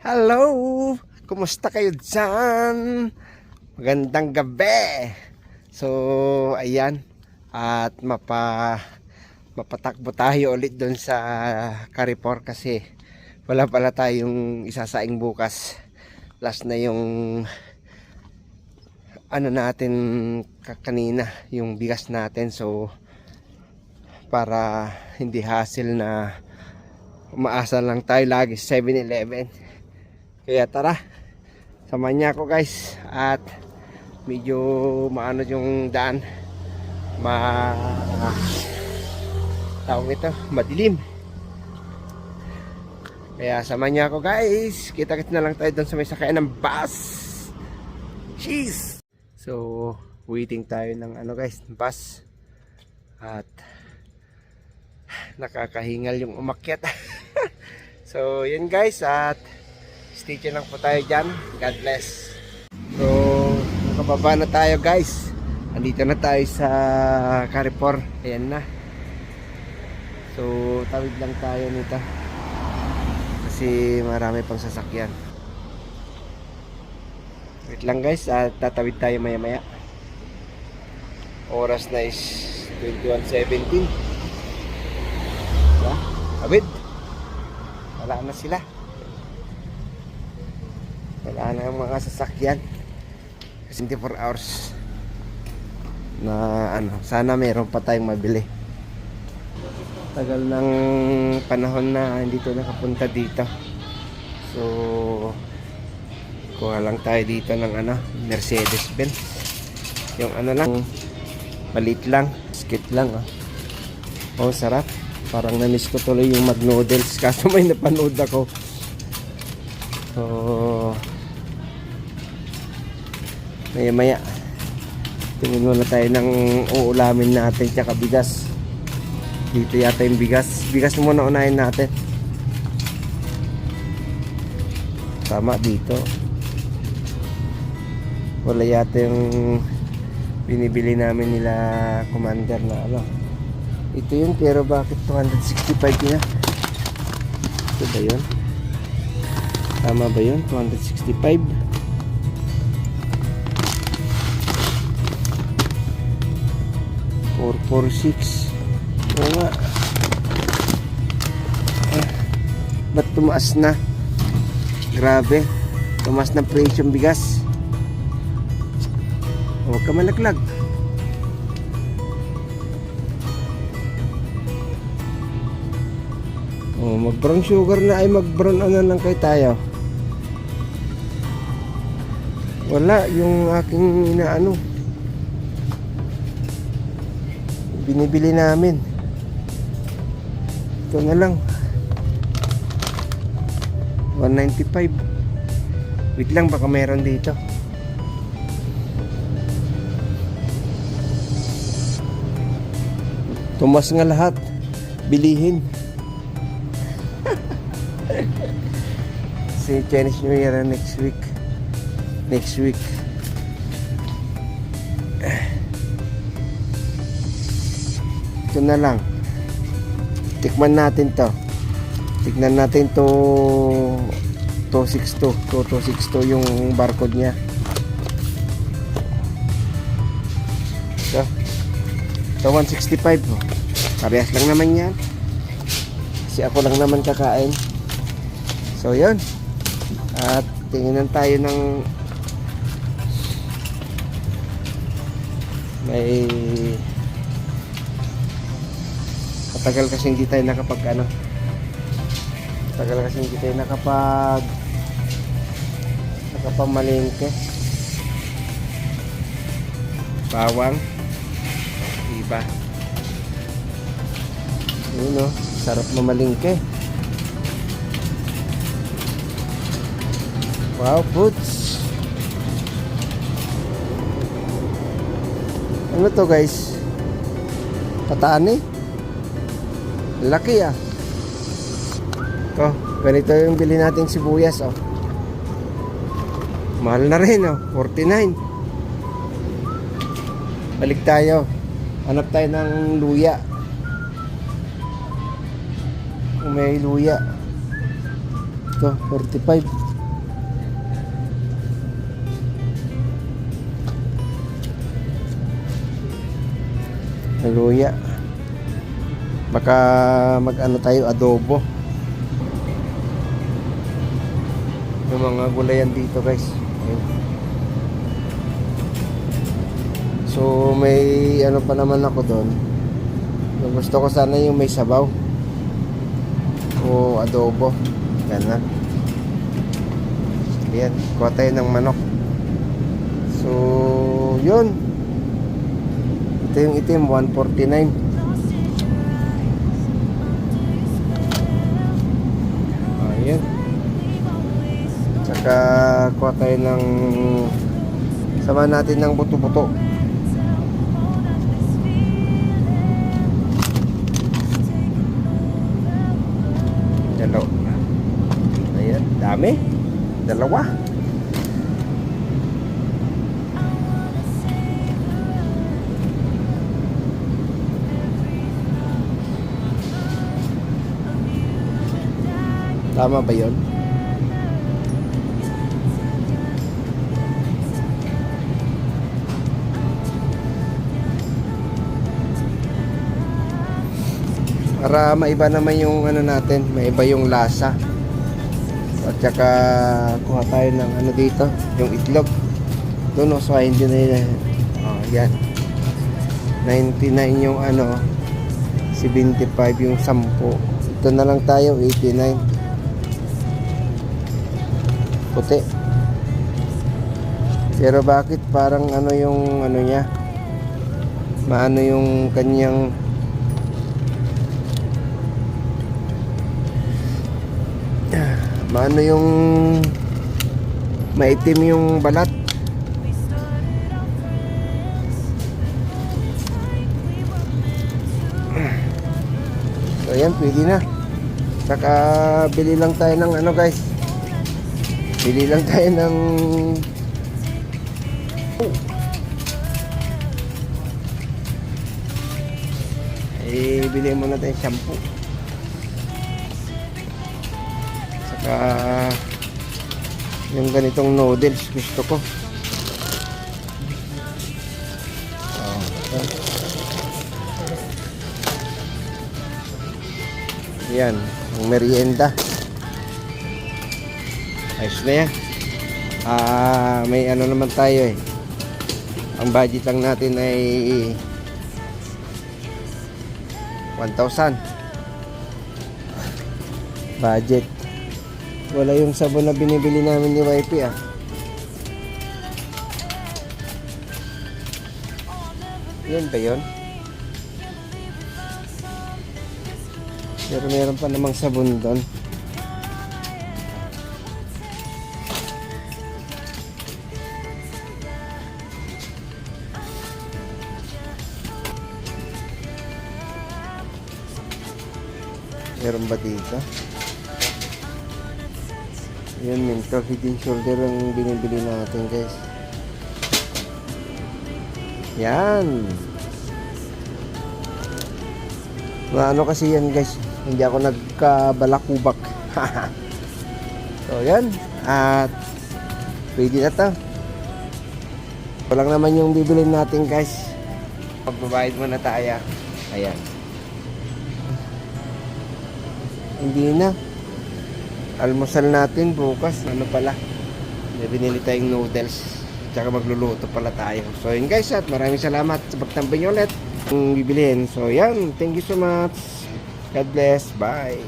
Hello! Kumusta kayo dyan? Magandang gabi! So, ayan. At mapatakbo tayo ulit doon sa Carrefour kasi wala pala tayong isasaing bukas. Last na yung ano natin kanina, yung bigas natin. So, para hindi hassle na umaasa lang tayo lagi 7-Eleven. Kaya tara, samahan niya ako guys. At medyo maano yung daan, tawag ito, madilim. Kaya samahan niya ako guys. Kita-kits na lang tayo doon sa may sakayan ng bus. Cheese! So, waiting tayo ng ano guys, bus. At nakakahingal yung umakyat. So, yun guys. At stay tuned lang po tayo dyan. God bless. So, nakababa na tayo guys. Andito na tayo sa Carrefour. Ayan na. So, tawid lang tayo nito kasi marami pang sasakyan. Wait lang guys. At tatawid tayo maya maya. Oras na is 21:17. Tawid. Wala na sila. Wala na yung mga sasakyan. 24 hours na ano, sana meron pa tayong mabili. Tagal ng panahon na hindi to nakapunta dito. So, kuha lang tayo dito ng ano, Mercedes-Benz. Yung ano lang, maliit lang, skit lang. Oh, sarap. Parang na-miss ko tuloy yung mag-noodles kaso may napanood ako. So, maya tingin muna tayo ng uulamin natin tsaka bigas. Dito yata yung bigas muna unahin natin. Tama, dito wala yata yung binibili namin nila Commander na ano. Ito yun, pero bakit 265 na? Ito ba yun? Tama ba yun? 265. 446. Oo nga. Ba't tumaas na? Grabe. Tumaas na presyo ng bigas. Huwag ka malaglag. Mag-brown sugar na ay mag-brown ano lang kayo tayo. Wala yung aking inaano. Binibili namin. Ito na lang. 195. Wait lang, baka meron dito. Tumas nga lahat. Bilihin. Si Chinese New Year next week. Ito na lang. Tikman natin to. Tignan natin to 262 yung barcode nya. Ito 165. Parehas lang naman yan. Kasi ako lang naman kakain. So yun. At tingnan tayo ng may matagal kasi hindi tayo nakapag nakapamalingke. Bawang iba yun o, sarap mamalingke. Wow, fruits. Ano to guys? Pataan eh. Laki ah. Oh, ganito yung bili nating sibuyas oh. Mahal na rin oh, 49. Balik tayo. Hanap tayo ng luya. Kung may luya. Ito, 45. luya. Baka mag-ano tayo, adobo. Yung mga gulayan dito guys. Ayun. So may ano pa naman ako doon. Gusto ko sana yung may sabaw o adobo. Yan na. Yan, kuha tayo ng manok. So yun. Ito yung itim, 149. Ayan. Tsaka kuha tayo ng sama natin ng buto-buto. Dalawa. Ayan, dami. Dalawa. Tama ba yun? Para maiba naman yung ano natin, maiba yung lasa. At saka kuha tayo ng ano dito, yung itlog. Doon so hindi na yun. Oh, yan. 99 yung ano, 75 yung 10. Ito na lang tayo, 89. Puti. Pero bakit parang ano yung ano niya? Maano yung kanyang maano yung maitim yung balat. So ayan, pwede na. Saka bili lang tayo ng ano guys. Bili lang tayo ng bili muna tayo shampoo. Saka yung ganitong noodles gusto ko. Yan, ang merienda. Ayos na yan. May ano naman tayo eh. Ang budget lang natin ay 1,000 budget. Wala yung sabon na binibili namin ni wifey ah. Yan ba yun? Pero meron pa namang sabon doon. Meron ba dito? Yan, mental head and shoulder ang binibili natin guys. Yan. Ano kasi yan guys, hindi ako nagkabalakubak. So yan. At pwede na to. Walang naman yung bibilin natin guys. Pagbabayad muna tayo. Ayan. Hindi na. Almusal natin bukas. Ano pala? May binili tayong noodles. Tsaka magluluto pala tayo. So yun guys, at maraming salamat sa pagtambay nyo ulit. Kung bibilihin. So yan. Thank you so much. God bless. Bye.